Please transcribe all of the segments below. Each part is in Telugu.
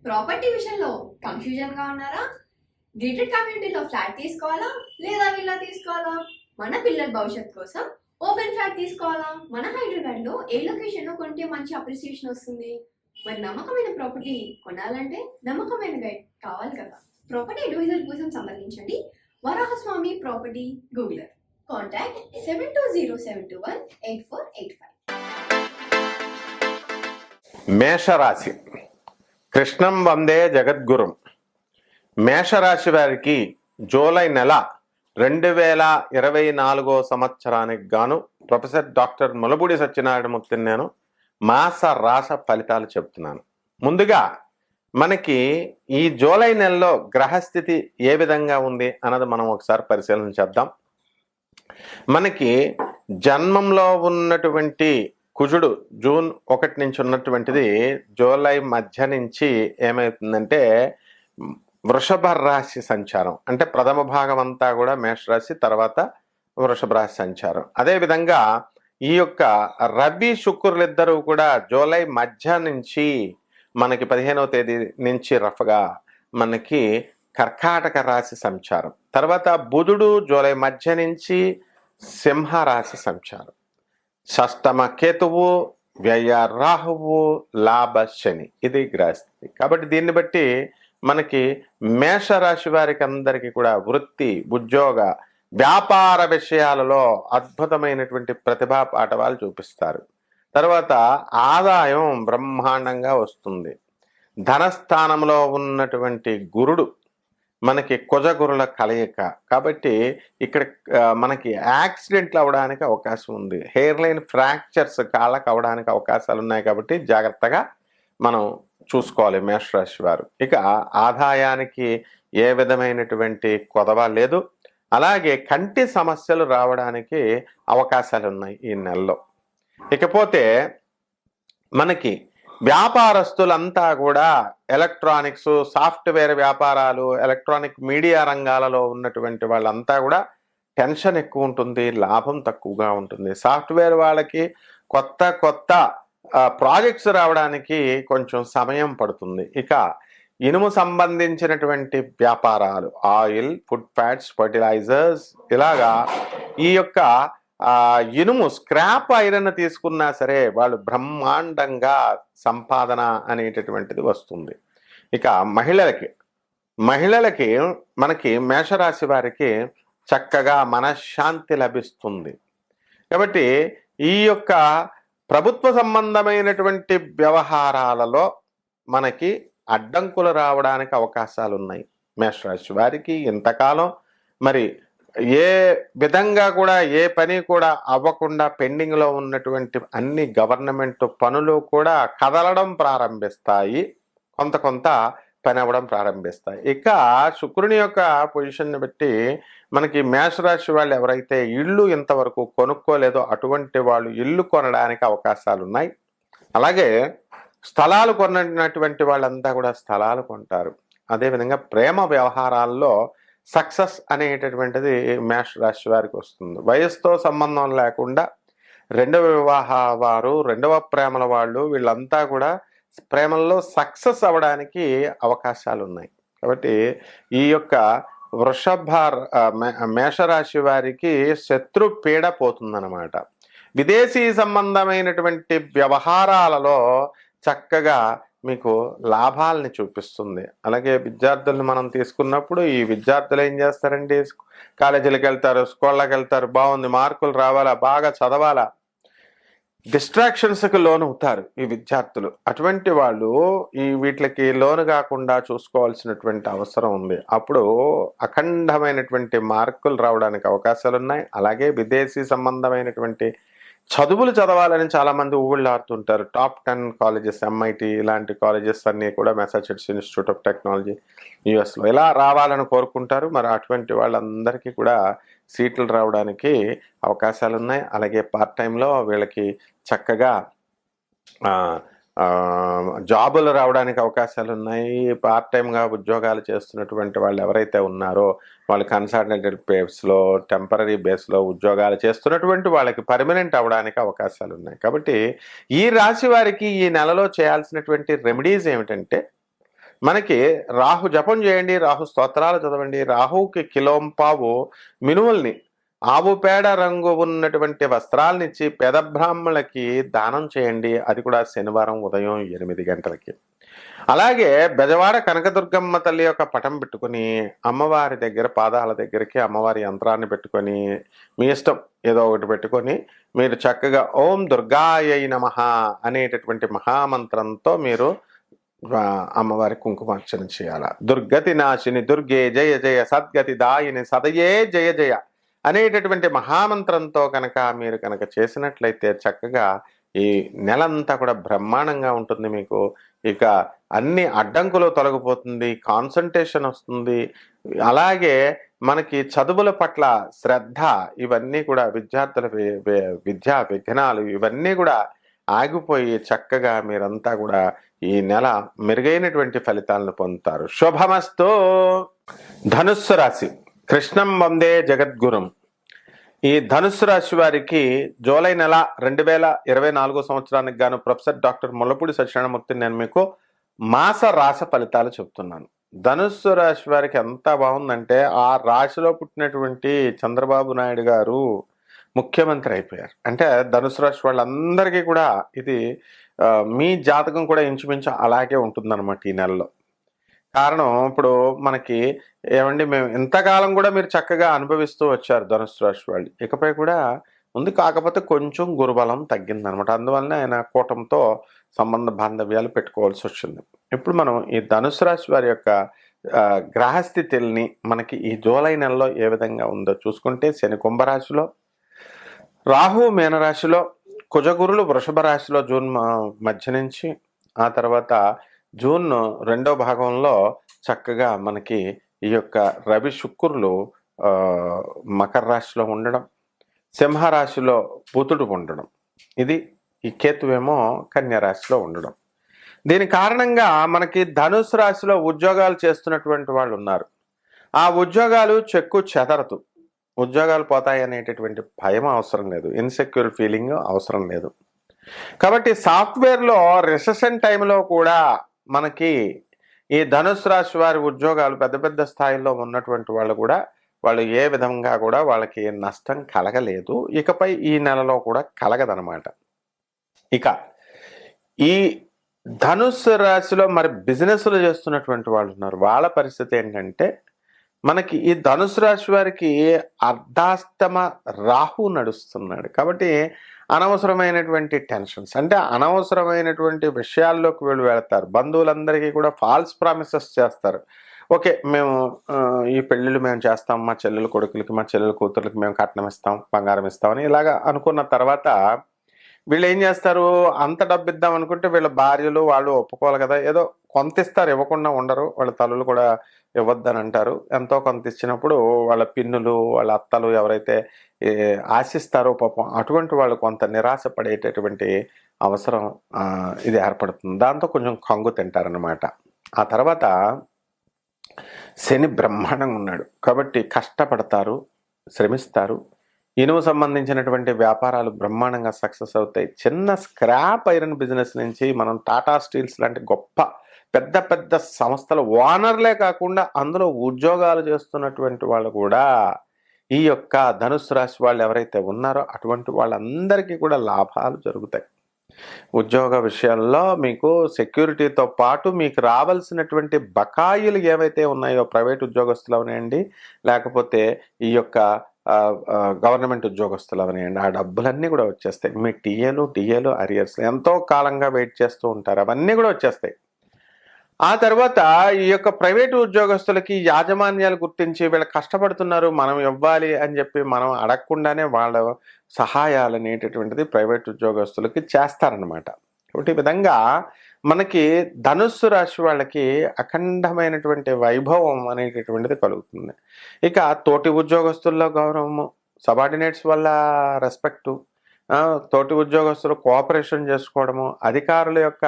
ప్రాపర్టీ విషయంలో కన్ఫ్యూజన్ గా ఉన్నారా? గేటెడ్ కమ్యూనిటీలో ఫ్లాట్ తీసుకోవాలా లేదా విల్లా తీసుకోవాలా? మన పిల్లల భవిష్యత్ కోసం ఓపెన్ ఫ్లాట్ తీసుకోవాలా? మన హైదరాబాద్ లో ఏ లొకేషన్ లో కొంటే మంచి అప్రిసియేషన్ వస్తుంది? మరి నమ్మకమైన ప్రాపర్టీ కొనాలంటే నమ్మకమైన గైడ్ కావాలి కదా. ప్రాపర్టీ అడ్వైజర్ కోసం సంప్రదించండి వరాహస్వామి ప్రాపర్టీ గూగులర్. కాంటాక్ట్ 7207218485. మేషరాశి. కృష్ణం వందే జగద్గురుం. మేషరాశి వారికి జూలై నెల 2024 సంవత్సరానికి గాను ప్రొఫెసర్ డాక్టర్ ములపూడి సత్యనారాయణమూర్తిని నేను మాస రాశ ఫలితాలు చెప్తున్నాను. ముందుగా మనకి ఈ జూలై నెలలో గ్రహస్థితి ఏ విధంగా ఉంది అన్నది మనం ఒకసారి పరిశీలన చేద్దాం. మనకి జన్మంలో ఉన్నటువంటి కుజుడు జూన్ 1 నుంచి ఉన్నటువంటిది జూలై మధ్య నుంచి ఏమవుతుందంటే వృషభ రాశి సంచారం, అంటే ప్రథమ భాగం అంతా కూడా మేషరాశి, తర్వాత వృషభ రాశి సంచారం. అదేవిధంగా ఈ యొక్క రవి శుక్రులిద్దరూ కూడా జూలై మధ్య నుంచి మనకి 15వ తేదీ నుంచి రఫ్గా మనకి కర్కాటక రాశి సంచారం, తర్వాత బుధుడు జూలై మధ్య నుంచి సింహ రాశి సంచారం, షష్టమ కేతువు, వ్యయ రాహువు, లాభ శని, ఇది గ్రహస్థితి. కాబట్టి దీన్ని బట్టి మనకి మేషరాశి వారికి అందరికీ కూడా వృత్తి, ఉద్యోగ, వ్యాపార విషయాలలో అద్భుతమైనటువంటి ప్రతిభా పాఠవాలు చూపిస్తారు. తర్వాత ఆదాయం బ్రహ్మాండంగా వస్తుంది. ధనస్థానంలో ఉన్నటువంటి గురుడు మనకి కుజగురుల కలయిక, కాబట్టి ఇక్కడ మనకి యాక్సిడెంట్లు అవడానికి అవకాశం ఉంది. హెయిర్ లైన్ ఫ్రాక్చర్స్ కాళ్ళకు అవడానికి అవకాశాలు ఉన్నాయి. కాబట్టి జాగ్రత్తగా మనం చూసుకోవాలి మేషరాశి వారు. ఇక ఆదాయానికి ఏ విధమైనటువంటి కొదవ లేదు. అలాగే కంటి సమస్యలు రావడానికి అవకాశాలు ఉన్నాయి ఈ నెలలో. ఇకపోతే మనకి వ్యాపారస్తులంతా కూడా ఎలక్ట్రానిక్స్, సాఫ్ట్వేర్ వ్యాపారాలు, ఎలక్ట్రానిక్ మీడియా రంగాలలో ఉన్నటువంటి వాళ్ళంతా కూడా టెన్షన్ ఎక్కువ ఉంటుంది, లాభం తక్కువగా ఉంటుంది. సాఫ్ట్వేర్ వాళ్ళకి కొత్త కొత్త ప్రాజెక్ట్స్ రావడానికి కొంచెం సమయం పడుతుంది. ఇక ఇనుము సంబంధించినటువంటి వ్యాపారాలు, ఆయిల్, ఫుడ్ ఫ్యాట్స్, ఫర్టిలైజర్స్, ఇలాగా ఈ యొక్క ఇనుము స్క్రాప్ ఐరన్ తీసుకున్నా సరే వాళ్ళు బ్రహ్మాండంగా సంపాదన అనేటటువంటిది వస్తుంది. ఇక మహిళలకి మనకి మేషరాశి వారికి చక్కగా మనశ్శాంతి లభిస్తుంది. కాబట్టి ఈ యొక్క ప్రభుత్వ సంబంధమైనటువంటి వ్యవహారాలలో మనకి అడ్డంకులు రావడానికి అవకాశాలు ఉన్నాయి. మేషరాశి వారికి ఇంతకాలం మరి ఏ విధంగా కూడా ఏ పని కూడా అవ్వకుండా పెండింగ్లో ఉన్నటువంటి అన్ని గవర్నమెంట్ పనులు కూడా కదలడం ప్రారంభిస్తాయి, కొంత కొంత పని అవ్వడం ప్రారంభిస్తాయి. ఇక శుక్రుని యొక్క పొజిషన్ని బట్టి మనకి మేషరాశి వాళ్ళు ఎవరైతే ఇళ్ళు ఇంతవరకు కొనుక్కోలేదో అటువంటి వాళ్ళు ఇల్లు కొనడానికి అవకాశాలు ఉన్నాయి. అలాగే స్థలాలు కొన్నటువంటి వాళ్ళంతా కూడా స్థలాలు కొంటారు. అదేవిధంగా ప్రేమ వ్యవహారాల్లో సక్సెస్ అనేటటువంటిది మేషరాశి వారికి వస్తుంది. వయసుతో సంబంధం లేకుండా రెండవ వివాహ వారు, రెండవ ప్రేమల వాళ్ళు, వీళ్ళంతా కూడా ప్రేమల్లో సక్సెస్ అవ్వడానికి అవకాశాలు ఉన్నాయి. కాబట్టి ఈ యొక్క మేషరాశి వారికి శత్రు పీడ పోతుందన్నమాట. విదేశీ సంబంధమైనటువంటి వ్యవహారాలలో చక్కగా మీకు లాభాలని చూపిస్తుంది. అలాగే విద్యార్థులను మనం తీసుకున్నప్పుడు ఈ విద్యార్థులు ఏం చేస్తారండి, కాలేజీలకు వెళ్తారు, స్కూళ్ళకి వెళ్తారు, బాగుంది, మార్కులు రావాలా, బాగా చదవాలా, డిస్ట్రాక్షన్స్కి లోన్ అవుతారు ఈ విద్యార్థులు. అటువంటి వాళ్ళు ఈ వీటికి లోను కాకుండా చూసుకోవాల్సినటువంటి అవసరం ఉంది. అప్పుడు అఖండమైనటువంటి మార్కులు రావడానికి అవకాశాలు ఉన్నాయి. అలాగే విదేశీ సంబంధమైనటువంటి చదువులు చదవాలని చాలామంది ఊళ్ళాడుతుంటారు. టాప్ 10 కాలేజెస్, MIT ఇలాంటి కాలేజెస్ అన్నీ కూడా, మెసాచుసెట్స్ ఇన్స్టిట్యూట్ ఆఫ్ టెక్నాలజీ యుఎస్లో ఇలా రావాలని కోరుకుంటారు. మరి అటువంటి వాళ్ళందరికీ కూడా సీట్లు రావడానికి అవకాశాలు ఉన్నాయి. అలాగే పార్ట్ టైంలో వీళ్ళకి చక్కగా జాబులు రావడానికి అవకాశాలు ఉన్నాయి. పార్ట్ టైంగా ఉద్యోగాలు చేస్తున్నటువంటి వాళ్ళు ఎవరైతే ఉన్నారో వాళ్ళు కన్సల్టెంట్ బేస్లో, టెంపరీ బేస్లో ఉద్యోగాలు చేస్తున్నటువంటి వాళ్ళకి పర్మనెంట్ అవ్వడానికి అవకాశాలు ఉన్నాయి. కాబట్టి ఈ రాశి వారికి ఈ నెలలో చేయాల్సినటువంటి రెమెడీస్ ఏమిటంటే, మనకి రాహు జపం చేయండి, రాహు స్తోత్రాలు చదవండి, రాహుకి కిలోంపావు మినుముల్ని ఆవు పేడ రంగు ఉన్నటువంటి వస్త్రాలనిచ్చి పేద బ్రాహ్మణులకి దానం చేయండి, అది కూడా శనివారం ఉదయం 8 గంటలకి. అలాగే బెజవాడ కనకదుర్గమ్మ తల్లి యొక్క పటం పెట్టుకుని అమ్మవారి దగ్గర పాదాల దగ్గరికి అమ్మవారి యంత్రాన్ని పెట్టుకొని మీ ఇష్టం ఏదో ఒకటి పెట్టుకొని మీరు చక్కగా ఓం దుర్గాయై నమః అనేటటువంటి మహామంత్రంతో మీరు అమ్మవారి కుంకుమార్చన చేయాల. దుర్గతి నాశిని దుర్గే జయ జయ, సద్గతి దాయిని సదయే జయ జయ అనేటటువంటి మహామంత్రంతో కనుక మీరు కనుక చేసినట్లయితే చక్కగా ఈ నెలంతా కూడా బ్రహ్మాండంగా ఉంటుంది. మీకు ఇక అన్ని అడ్డంకులు తొలగిపోతుంది, కాన్సన్ట్రేషన్ వస్తుంది. అలాగే మనకి చదువుల పట్ల శ్రద్ధ, ఇవన్నీ కూడా విద్యార్థుల విద్యా విఘ్నాలు ఇవన్నీ కూడా ఆగిపోయి చక్కగా మీరంతా కూడా ఈ నెల మెరుగైనటువంటి ఫలితాలను పొందుతారు. శుభమస్తు. ధనుస్సు రాశి. కృష్ణం వందే జగద్గురుం. ఈ ధనుస్సు రాశి వారికి జూలై నెల 2024 సంవత్సరానికి గాను ప్రొఫెసర్ డాక్టర్ ముల్లపూడి సత్యనారాయణమూర్తి నేను మీకు మాస రాశి ఫలితాలు చెప్తున్నాను. ధనుస్సు రాశి వారికి ఎంత బాగుందంటే ఆ రాశిలో పుట్టినటువంటి చంద్రబాబు నాయుడు గారు ముఖ్యమంత్రి అయిపోయారు. అంటే ధనుసు రాశి వాళ్ళందరికీ కూడా ఇది మీ జాతకం కూడా ఇంచుమించు అలాగే ఉంటుందన్నమాట ఈ నెలలో. కారణం ఇప్పుడు మనకి ఏమండి, మేము ఇంతకాలం కూడా మీరు చక్కగా అనుభవిస్తూ వచ్చారు ధనుసు రాశి వాళ్ళు, ఇకపై కూడా ఉంది. కాకపోతే కొంచెం గురుబలం తగ్గిందనమాట. అందువలన ఆయన కూటమితో సంబంధ బాంధవ్యాలు పెట్టుకోవాల్సి వచ్చింది. ఇప్పుడు మనం ఈ ధనుసు రాశి వారి యొక్క గ్రహస్థితుల్ని మనకి ఈ జూలై నెలలో ఏ విధంగా ఉందో చూసుకుంటే, శని కుంభరాశిలో, రాహు మీనరాశిలో, కుజగురులు వృషభ రాశిలో జూన్ మధ్య నుంచి, ఆ తర్వాత జూన్ 2వ భాగంలో చక్కగా మనకి ఈ యొక్క రవి శుక్రులు మకర రాశిలో ఉండడం, సింహరాశిలో బుధుడు ఉండడం, ఇది ఈ కేతువేమో కన్యా రాశిలో ఉండడం. దీని కారణంగా మనకి ధనుసు రాశిలో ఉద్యోగాలు చేస్తున్నటువంటి వాళ్ళు ఉన్నారు. ఆ ఉద్యోగాలు చెక్కు చెదరదు, ఉద్యోగాలు పోతాయి అనేటటువంటి భయం అవసరం లేదు, ఇన్సెక్యూర్ ఫీలింగ్ అవసరం లేదు. కాబట్టి సాఫ్ట్వేర్లో రిసెషన్ టైంలో కూడా మనకి ఈ ధనుసు రాశి వారి ఉద్యోగాలు పెద్ద పెద్ద స్థాయిలో ఉన్నటువంటి వాళ్ళు కూడా వాళ్ళు ఏ విధంగా కూడా వాళ్ళకి నష్టం కలగలేదు, ఇకపై ఈ నెలలో కూడా కలగదనమాట. ఇక ఈ ధనుసు రాశిలో మరి బిజినెస్లు చేస్తున్నటువంటి వాళ్ళు ఉన్నారు. వాళ్ళ పరిస్థితి ఏంటంటే, మనకి ఈ ధనుసు రాశి వారికి అర్ధాష్టమ రాహు నడుస్తున్నాడు. కాబట్టి అనవసరమైనటువంటి టెన్షన్స్, అంటే అనవసరమైనటువంటి విషయాల్లోకి వీళ్ళు వెళతారు. బంధువులందరికీ కూడా ఫాల్స్ ప్రామిసెస్ చేస్తారు. ఓకే, మేము ఈ పెళ్ళిళ్ళు మేము చేస్తాం, మా చెల్లెల కొడుకులకి మా చెల్లెల కూతుర్లకి మేము కట్నం ఇస్తాం, బంగారం ఇస్తామని ఇలాగా అనుకున్న తర్వాత వీళ్ళు ఏం చేస్తారు, అంత డబ్బు ఇద్దాం అనుకుంటే వీళ్ళ భార్యలు వాళ్ళు ఒప్పుకోవాలి కదా, ఏదో కొంత ఇస్తారు, ఇవ్వకుండా ఉండరు. వాళ్ళ తల్లులు కూడా ఇవ్వద్దని అంటారు. ఎంతో కొంత ఇచ్చినప్పుడు వాళ్ళ పిన్నులు వాళ్ళ అత్తలు ఎవరైతే ఆశిస్తారో పాపం అటువంటి వాళ్ళు కొంత నిరాశ పడేటటువంటి అవసరం ఇది ఏర్పడుతుంది. దాంతో కొంచెం కంగు తింటారనమాట. ఆ తర్వాత శని బ్రహ్మాండంగా ఉన్నాడు కాబట్టి కష్టపడతారు, శ్రమిస్తారు. ఇనుము సంబంధించినటువంటి వ్యాపారాలు బ్రహ్మాండంగా సక్సెస్ అవుతాయి. చిన్న స్క్రాప్ ఐరన్ బిజినెస్ నుంచి మనం టాటా స్టీల్స్ లాంటి గొప్ప పెద్ద పెద్ద సంస్థల ఓనర్లే కాకుండా అందులో ఉద్యోగాలు చేస్తున్నటువంటి వాళ్ళు కూడా ఈ యొక్క ధనుసు రాశి వాళ్ళు ఎవరైతే ఉన్నారో అటువంటి వాళ్ళందరికీ కూడా లాభాలు జరుగుతాయి. ఉద్యోగ విషయాల్లో మీకు సెక్యూరిటీతో పాటు మీకు రావాల్సినటువంటి బకాయిలు ఏవైతే ఉన్నాయో, ప్రైవేట్ ఉద్యోగస్తులు అవనండి లేకపోతే ఈ యొక్క గవర్నమెంట్ ఉద్యోగస్తులు అవనండి, ఆ డబ్బులన్నీ కూడా వచ్చేస్తాయి. మీ డిఏలు అరియర్స్ ఎంతో కాలంగా వెయిట్ చేస్తూ ఉంటారు, అవన్నీ కూడా వచ్చేస్తాయి. ఆ తర్వాత ఈ యొక్క ప్రైవేటు ఉద్యోగస్తులకి యాజమాన్యాలు గుర్తించి వీళ్ళు కష్టపడుతున్నారు, మనం ఇవ్వాలి అని చెప్పి మనం అడగకుండానే వాళ్ళ సహాయాలు అనేటటువంటిది ప్రైవేట్ ఉద్యోగస్తులకి చేస్తారనమాట. కాబట్టి ఈ విధంగా మనకి ధనుస్సు రాశి వాళ్ళకి అఖండమైనటువంటి వైభవం అనేటటువంటిది కలుగుతుంది. ఇక తోటి ఉద్యోగస్తుల్లో గౌరవము, సబార్డినేట్స్ వల్ల రెస్పెక్టు, తోటి ఉద్యోగస్తులు కోఆపరేషన్ చేసుకోవడము, అధికారుల యొక్క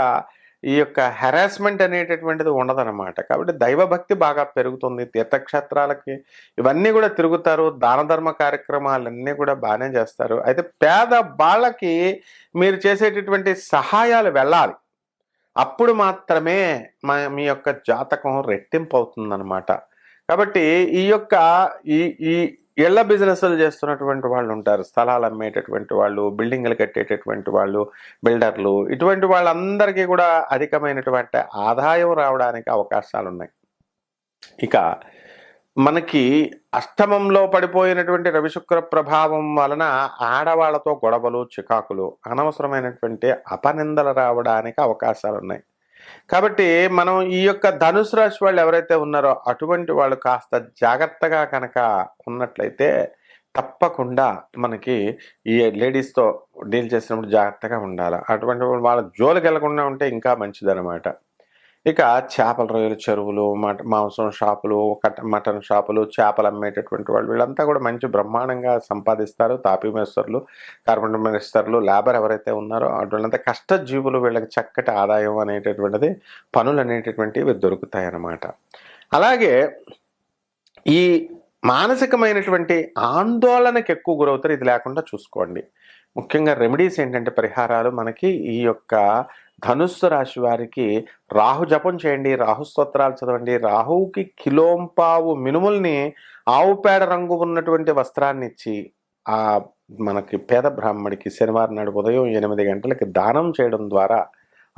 ఈ యొక్క హెరాస్మెంట్ అనేటటువంటిది ఉండదన్నమాట. కాబట్టి దైవభక్తి బాగా పెరుగుతుంది. తీర్థక్షేత్రాలకి ఇవన్నీ కూడా తిరుగుతారు, దాన ధర్మ కార్యక్రమాలన్నీ కూడా బాగానే చేస్తారు. అయితే పేద వాళ్ళకి మీరు చేసేటటువంటి సహాయాలు వెళ్ళాలి. అప్పుడు మాత్రమే మీ యొక్క జాతకం రెట్టింపు అవుతుందన్నమాట. కాబట్టి ఈ యొక్క ఈ ఈ ఇళ్ల బిజినెస్లు చేస్తున్నటువంటి వాళ్ళు ఉంటారు, స్థలాలు అమ్మేటటువంటి వాళ్ళు, బిల్డింగ్లు కట్టేటటువంటి వాళ్ళు, బిల్డర్లు, ఇటువంటి వాళ్ళందరికీ కూడా అధికమైనటువంటి ఆదాయం రావడానికి అవకాశాలు ఉన్నాయి. ఇక మనకి అష్టమంలో పడిపోయినటువంటి రవిశుక్ర ప్రభావం వలన ఆడవాళ్లతో గొడవలు, చికాకులు, అనవసరమైనటువంటి అపనిందలు రావడానికి అవకాశాలు ఉన్నాయి. కాబట్టి మనం ఈ యొక్క ధనుసు రాశి వాళ్ళు ఎవరైతే ఉన్నారో అటువంటి వాళ్ళు కాస్త జాగ్రత్తగా కనుక ఉన్నట్లయితే తప్పకుండా మనకి ఈ లేడీస్తో డీల్ చేసినప్పుడు జాగ్రత్తగా ఉండాలి. అటువంటి వాళ్ళ జోలికి వెళ్లకుండా ఉంటే ఇంకా మంచిదన్నమాట. ఇక చేపల రొయ్యల చెరువులు, మాంసం షాపులు, మటన్ షాపులు, చేపలు అమ్మేటటువంటి వాళ్ళు వీళ్ళంతా కూడా మంచి బ్రహ్మాండంగా సంపాదిస్తారు. తాపీ మేస్తర్లు, కార్పెంటర్ మేస్తర్లు, లేబర్ ఎవరైతే ఉన్నారో అటువంటింత కష్టజీవులు, వీళ్ళకి చక్కటి ఆదాయం అనేటటువంటిది, పనులు అనేటటువంటివి దొరుకుతాయి అన్నమాట. అలాగే ఈ మానసికమైనటువంటి ఆందోళనకు ఎక్కువ గురవుతారు. ఇది లేకుండా చూసుకోండి. ముఖ్యంగా రెమెడీస్ ఏంటంటే, పరిహారాలు మనకి ఈ యొక్క ధనుస్సు రాశి వారికి రాహు జపం చేయండి, రాహు స్తోత్రాలు చదవండి. రాహువుకి కిలోంపావు మినుముల్ని ఆవు పేడ రంగు ఉన్నటువంటి వస్త్రాన్ని ఇచ్చి మనకి పేద బ్రాహ్మడికి శనివారం నాడు ఉదయం 8 గంటలకి దానం చేయడం ద్వారా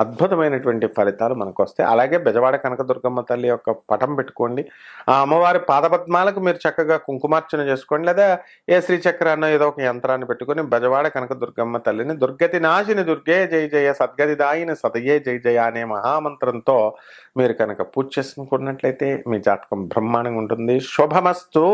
అద్భుతమైనటువంటి ఫలితాలు మనకు వస్తాయి. అలాగే బెజవాడ కనకదుర్గమ్మ తల్లి యొక్క పటం పెట్టుకోండి. ఆ అమ్మవారి పాదపద్మాలకు మీరు చక్కగా కుంకుమార్చన చేసుకోండి, లేదా ఏ శ్రీచక్రాన్ని ఏదో ఒక యంత్రాన్ని పెట్టుకొని బెజవాడ కనకదుర్గమ్మ తల్లిని దుర్గతి నాశిని దుర్గే జయ జయ, సద్గతిదాయిని సతయే జయ జయ అనే మహామంత్రంతో మీరు కనుక పూజ చేసుకున్నట్లయితే మీ జాతకం బ్రహ్మాండంగా ఉంటుంది. శుభమస్తు.